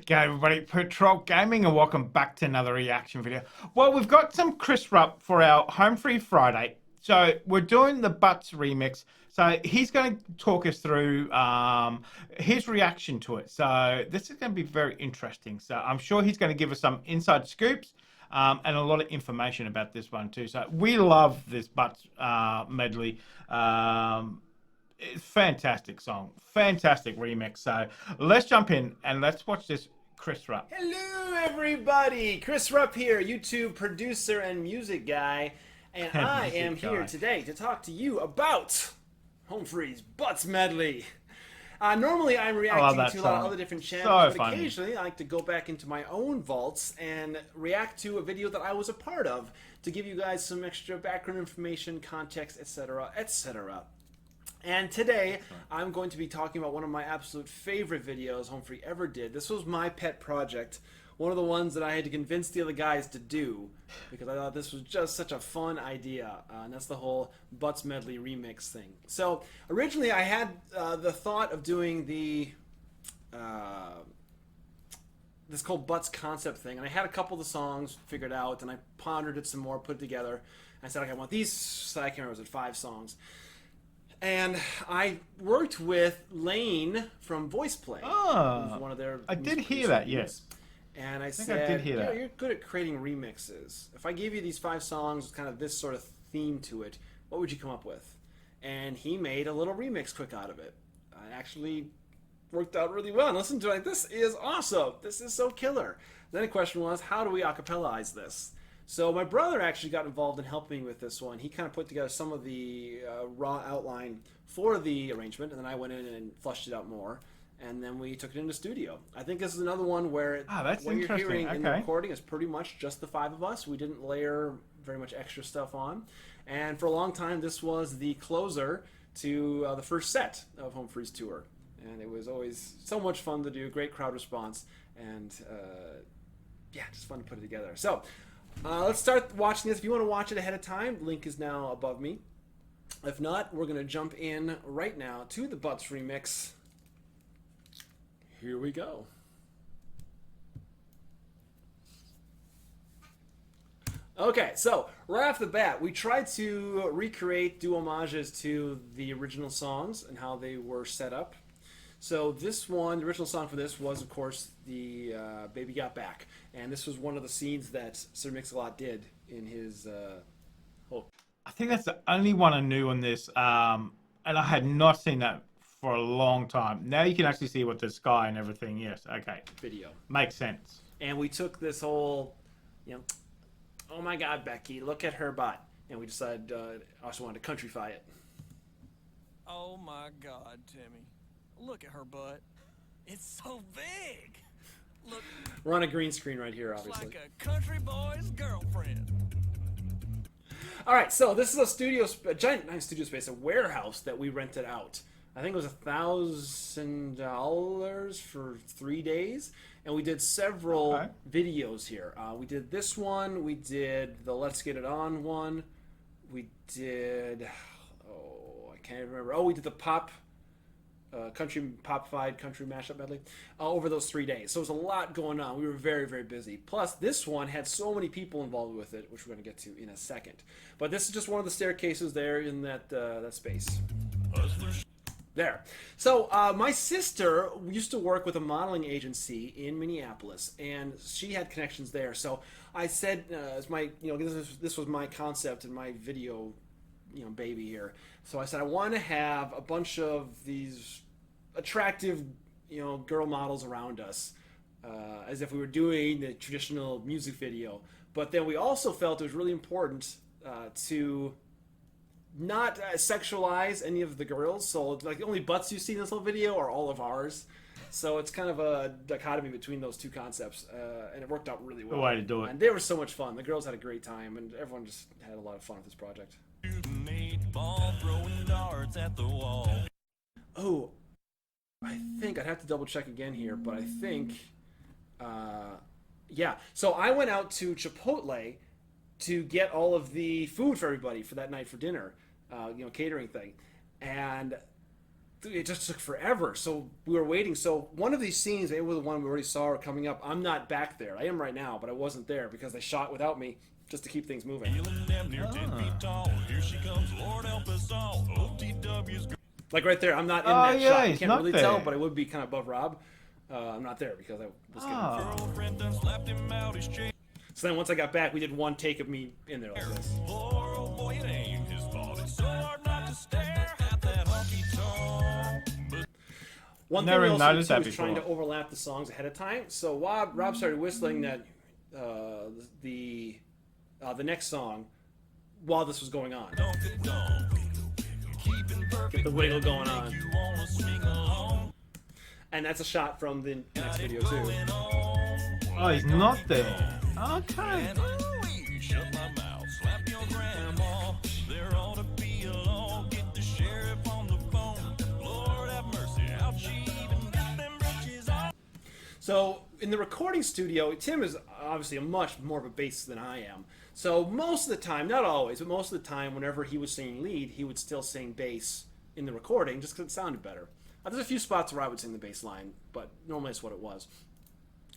G'day everybody, Patrol Gaming, and welcome back to another reaction video. Well, we've got some Chris Rupp for our Home Free Friday. So we're doing the Butts remix. So he's going to talk us through his reaction to it. So this is going to be very interesting. So I'm sure he's going to give us some inside scoops and a lot of information about this one too. So we love this Butts medley. It's fantastic song, fantastic remix. So let's jump in and let's watch this Chris Rupp. Hello everybody, Chris Rupp here, YouTube producer and music guy, and I am here today to talk to you about Home Free's Butts Medley. Normally I'm reacting to a lot of other different channels, but occasionally I like to go back into my own vaults and react to a video that I was a part of to give you guys some extra background information, context, etc., etc. And today, I'm going to be talking about one of my absolute favorite videos Home Free ever did. This was my pet project, one of the ones that I had to convince the other guys to do, because I thought this was just such a fun idea, and that's the whole Butts Medley remix thing. So, originally I had the thought of doing the this whole Butts concept thing, and I had a couple of the songs figured out, and I pondered it some more, put it together. I said, okay, I want these, so I can't remember, was it 5 songs? And I worked with Lane from VoicePlay. Oh, one of their I did hear that, yes. And I said, I did hear that. You're good at creating remixes. If I gave you these 5 songs with kind of this sort of theme to it, what would you come up with? And he made a little remix quick out of it. It actually worked out really well. And listen to it, like, this is awesome. This is so killer. Then the question was, how do we acapellaize this? So my brother actually got involved in helping me with this one. He kind of put together some of the raw outline for the arrangement, and then I went in and flushed it out more, and then we took it into studio. I think this is another one where what you're hearing in the recording is pretty much just the 5 of us. We didn't layer very much extra stuff on, and for a long time this was the closer to the first set of Home Free's tour, and it was always so much fun to do, great crowd response, and yeah, just fun to put it together. So let's start watching this. If you want to watch it ahead of time, link is now above me. If not, we're going to jump in right now to the Butts remix. Here we go. Okay, so right off the bat, we tried to recreate, do homages to the original songs and how they were set up. So this one, the original song for this was, of course, the Baby Got Back. And this was one of the scenes that Sir Mix-a-Lot did in his whole... I think that's the only one I knew on this, and I had not seen that for a long time. Now you can actually see what the sky and everything, yes, okay. Video. Makes sense. And we took this whole, oh my God, Becky, look at her butt. And we decided I also wanted to countryfy it. Oh my God, Timmy. Look at her butt. It's so big. Look. We're on a green screen right here, obviously. Like a country boy's girlfriend. All right, so this is a giant studio space, a warehouse that we rented out. I think it was $1,000 for 3 days, and we did several videos here. We did this one. We did the Let's Get It On one. We did, oh, I can't remember. Oh, we did the country pop-fied country mashup medley over those 3 days. So it was a lot going on. We were very, very busy. Plus, this one had so many people involved with it, which we're going to get to in a second. But this is just one of the staircases there in that that space. There. So my sister used to work with a modeling agency in Minneapolis, and she had connections there. So I said, as my, this was my concept and my video, baby here. So I said I want to have a bunch of these attractive, girl models around us, as if we were doing the traditional music video. But then we also felt it was really important to not sexualize any of the girls. So like the only butts you see in this whole video are all of ours. So it's kind of a dichotomy between those two concepts, and it worked out really well. The way to do it. And they were so much fun. The girls had a great time, and everyone just had a lot of fun with this project. Ball throwing darts at the wall. Oh, I think I'd have to double check again here, but I think, yeah. So I went out to Chipotle to get all of the food for everybody for that night for dinner, catering thing, and it just took forever. So we were waiting. So one of these scenes, it was the one we already saw or coming up. I'm not back there. I am right now, but I wasn't there because they shot without me just to keep things moving. Like right there, I'm not in that shot. You can't really tell, but I would be kind of above Rob. I'm not there because I was getting. So then once I got back, we did one take of me in there like this. One thing we also did was trying to overlap the songs ahead of time. So Rob started whistling that the next song while this was going on. Get the wiggle going on. And that's a shot from the next video too. Oh, he's not there. Okay. So in the recording studio, Tim is obviously much more of a bass than I am. So most of the time, not always, but most of the time, whenever he was singing lead, he would still sing bass in the recording just because it sounded better. There's a few spots where I would sing the bass line, but normally that's what it was.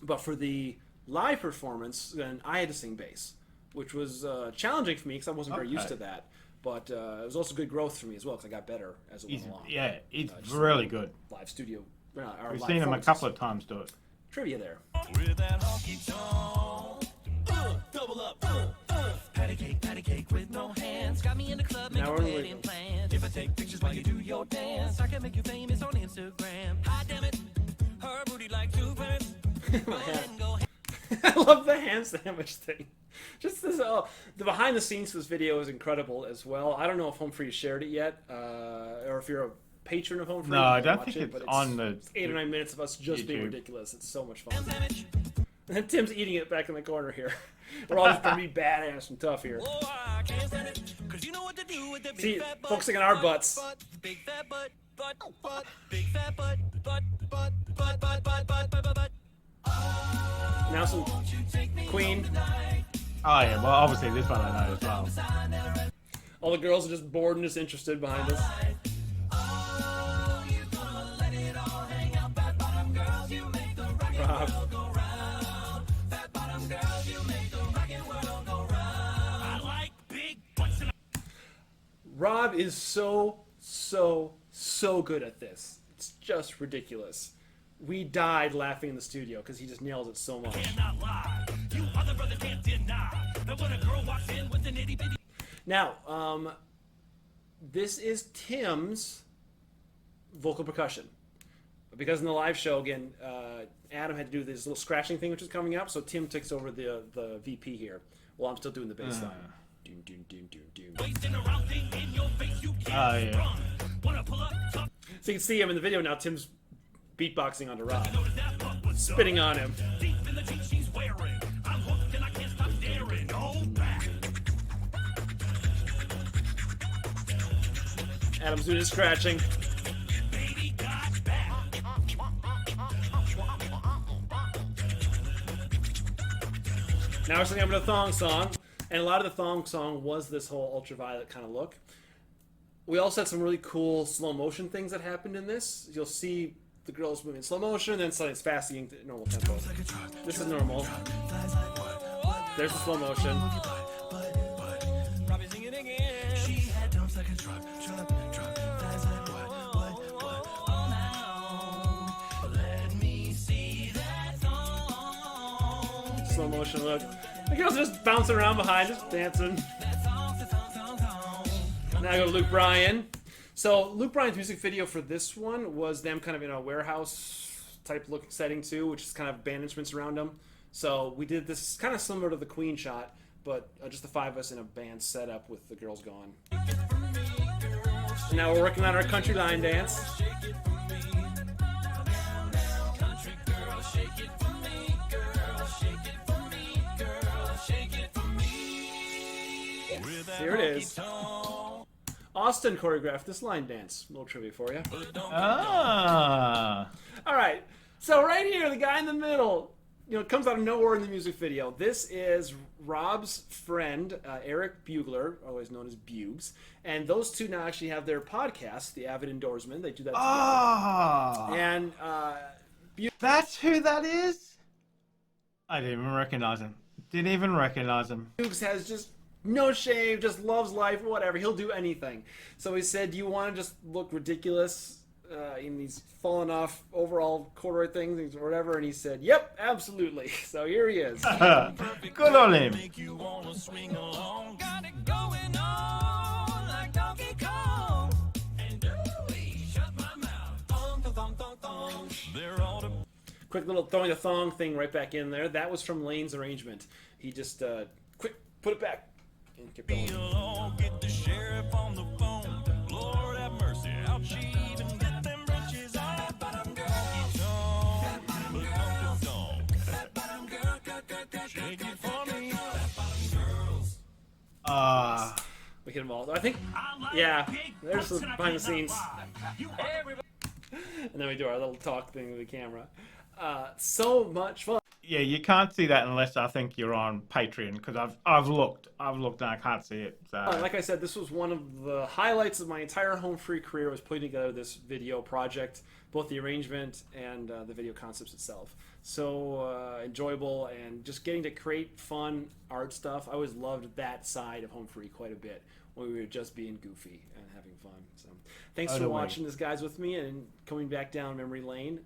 But for the live performance, then I had to sing bass, which was challenging for me because I wasn't very used to that. But it was also good growth for me as well because I got better as it went along. Yeah, it's really good. Live studio. We've seen him a couple of times do it. Trivia there. With that honky tonk, double up, patty cake with no hands. Got me in the club, make a wedding plans. If I take pictures while you do your dance, I can make you famous on Instagram. Hi, damn it, her booty like 2 pence. I love the hand sandwich thing. Just this, the behind the scenes for this video is incredible as well. I don't know if Home Free shared it yet, or if you're a patron of Home Free. No, I don't think it's on the. It's 8 or 9 minutes of us just being ridiculous. It's so much fun. Sandwich. And then Tim's eating it back in the corner here. We're all just gonna be badass and tough here. Oh, I can't stand it, 'cause you know what to do with the big See, fat butt, focusing on our butts. Big fat butt, big fat butt. Now some Queen. Oh yeah, well obviously this one I know as well. All the girls are just bored and disinterested behind us. Rob. Rob is so good at this. It's just ridiculous. We died laughing in the studio because he just nails it so much. Now, this is Tim's vocal percussion. Because in the live show, again, Adam had to do this little scratching thing, which is coming up, so Tim takes over the VP here, while I'm still doing the bass line. Doom, doom, doom, doom, doom. Oh yeah. So you can see him in the video now, Tim's beatboxing onto Rob. Spitting on him. Adam's doing his scratching. Now we're singing up to the thong song, and a lot of the thong song was this whole ultraviolet kind of look. We also had some really cool slow motion things that happened in this. You'll see the girls moving in slow motion, and then suddenly it's fast to normal tempo. This is normal. There's the slow motion. Slow motion look. The girls are just bouncing around behind, just dancing. Now I go to Luke Bryan. So Luke Bryan's music video for this one was them kind of in a warehouse type look setting too, which is kind of band instruments around them. So we did this kind of similar to the Queen shot, but just the 5 of us in a band setup with the girls gone. And now we're working on our country line dance. Here it is. Austin choreographed this line dance. A little trivia for you. Ah. All right. So right here, the guy in the middle, it comes out of nowhere in the music video. This is Rob's friend, Eric Bugler, otherwise known as Bugs. And those two now actually have their podcast, The Avid Indoorsman. They do that together. Oh, And that's who that is? I didn't even recognize him. Didn't even recognize him. Bugs has just no shame, just loves life, whatever. He'll do anything. So he said, do you want to just look ridiculous in these fallen off overall corduroy things or whatever? And he said, yep, absolutely. So here he is. Good on him. Make you wanna swing along. Got it going on like Donkey Kong. And ooh-wee, shut my mouth. Thong, thong, thong, thong, thong. They're all the Quick little throwing a thong thing right back in there. That was from Lane's arrangement. He just, quick, put it back. And kept going. all get the sheriff on the phone. Lord have mercy, how'd she even get them britches on? That bottom girl. It's on, but don't. That bottom girl, girl, shake it for me. That bottom girls. We hit them all. I think, yeah, there's some behind the scenes. And then we do our little talk thing with the camera. So much fun. Yeah, you can't see that unless I think you're on Patreon, because I've looked and I can't see it. So. Like I said, this was one of the highlights of my entire home free career, was putting together this video project, both the arrangement and the video concepts itself. So enjoyable, and just getting to create fun art stuff. I always loved that side of home free quite a bit, when we were just being goofy and having fun. So thanks for watching this, guys, with me and coming back down memory lane.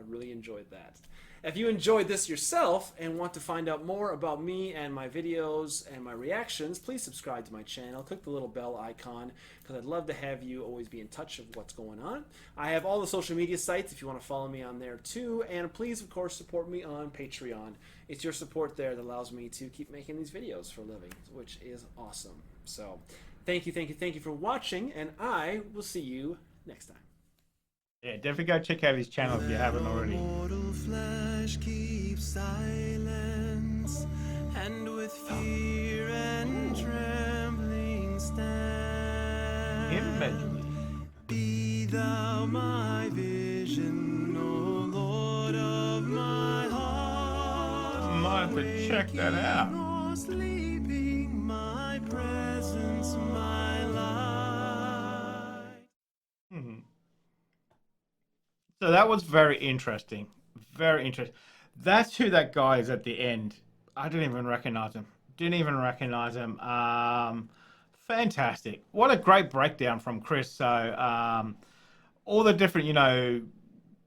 Really enjoyed that. If you enjoyed this yourself and want to find out more about me and my videos and my reactions, please subscribe to my channel. Click the little bell icon, because I'd love to have you always be in touch of what's going on. I have all the social media sites if you want to follow me on there too. And please, of course, support me on Patreon. It's your support there that allows me to keep making these videos for a living, which is awesome. So thank you for watching, and I will see you next time. Yeah, definitely go check out his channel if you haven't already. Mortal flesh keeps silence, and with fear and trembling stand. Him, Medley. Be thou my vision, O Lord of my heart. Might have to check that out. Or sleeping, my presence, my light. So that was very interesting. Very interesting. That's who that guy is at the end. I didn't even recognize him. Fantastic. What a great breakdown from Chris. So all the different,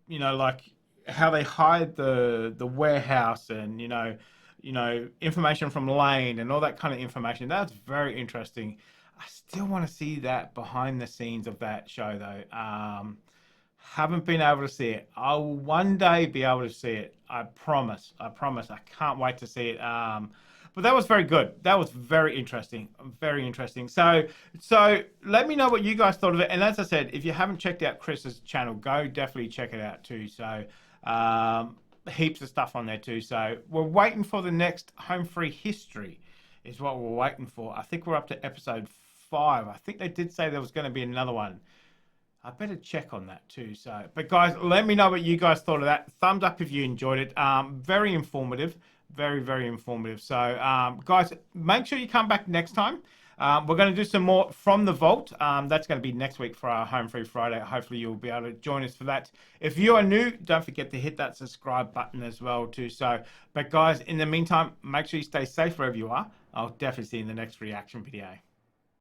like how they hide the warehouse, and information from Lane and all that kind of information. That's very interesting. I still want to see that behind the scenes of that show though. Haven't been able to see it. I will one day be able to see it. I promise. I can't wait to see it. But that was very good. That was very interesting. So let me know what you guys thought of it. And as I said, if you haven't checked out Chris's channel, go definitely check it out too. So heaps of stuff on there too. So we're waiting for the next Home Free History is what we're waiting for. I think we're up to episode 5. I think they did say there was going to be another one. I better check on that too. So, but guys, let me know what you guys thought of that. Thumbs up if you enjoyed it. Very informative. Very informative. So, guys, make sure you come back next time. We're going to do some more from the vault. That's going to be next week for our Home Free Friday. Hopefully you'll be able to join us for that. If you are new, don't forget to hit that subscribe button as well too. So, but guys, in the meantime, make sure you stay safe wherever you are. I'll definitely see you in the next reaction video.